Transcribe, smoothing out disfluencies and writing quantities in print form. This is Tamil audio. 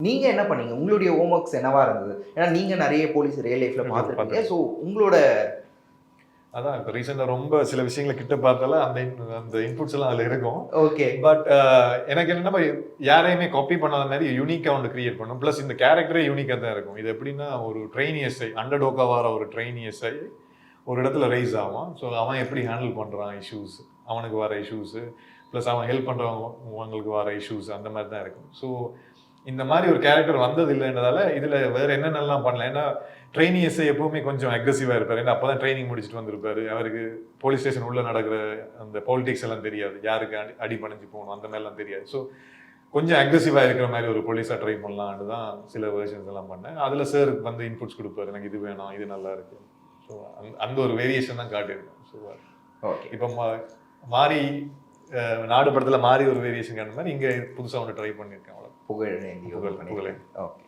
நீங்க என்ன பண்ணீங்க? உங்களுடைய ஹோம் ஒர்க்ஸ் என்னவா இருந்தது? ஏன்னா நீங்க நிறைய போலீஸ் ரியல் லைஃப்ல பார்த்துருப்பீங்க. ஸோ உங்களோட அதான் இப்போ ரீசெண்டாக ரொம்ப சில விஷயங்களை கிட்ட பார்த்தால அந்த இன்புட்ஸ் எல்லாம் அதில் இருக்கும். ஓகே. பட் எனக்கு என்னன்னா யாரையுமே காப்பி பண்ணாத மாதிரி யூனிக்காக ஒன்று கிரியேட் பண்ணும். ப்ளஸ் இந்த கேரக்டரே யூனிக்காக தான் இருக்கும். இது எப்படின்னா ஒரு ட்ரெயினி எஸ்ஐ, அண்டர்டோக்கா வர ஒரு ட்ரெயினி எஸ்ஐ ஒரு இடத்துல ரைஸ் ஆகும். ஸோ அவன் எப்படி ஹேண்டில் பண்ணுறான் இஷ்யூஸ், அவனுக்கு வர இஷ்யூஸு, ப்ளஸ் அவன் ஹெல்ப் பண்ணுறவங்களுக்கு வர இஷ்யூஸ், அந்த மாதிரி தான் இருக்கும். ஸோ இந்த மாதிரி ஒரு கேரக்டர் வந்தது இல்லைன்றதால இதில் வேறு என்னென்னலாம் பண்ணல. ஏன்னா ட்ரெயினி எஸ்ஐ எப்பவுமே கொஞ்சம் அக்ரெசிவாக இருப்பார். ஏன்னா அப்போ தான் ட்ரைனிங் முடிச்சுட்டு வந்திருப்பாரு. அவருக்கு போலீஸ் ஸ்டேஷன் உள்ளே நடக்கிற அந்த பாலிடிக்ஸ் எல்லாம் தெரியாது, யாருக்கு அடி பணிஞ்சு போகணும் அந்த மாதிரிலாம் தெரியாது. ஸோ கொஞ்சம் அக்ரெசிவாக இருக்கிற மாதிரி ஒரு போலீஸாக ட்ரை பண்ணலான்னு தான் சில வெர்ஷன்ஸ் எல்லாம் பண்ணேன். அதில் சார் வந்து இன்புட்ஸ் கொடுப்பாரு, எனக்கு இது வேணும், இது நல்லா இருக்கு. ஸோ அந்த ஒரு வேரியேஷன் தான் காட்டியிருக்கேன். So okay. இப்போ மாறி நாடு படத்தில் மாறி ஒரு வேரியேஷன் காட்டுற மாதிரி இங்கே புதுசாக ஒன்று ட்ரை பண்ணியிருக்கேன். அவ்வளோ புகழ். புகழ். ஓகே.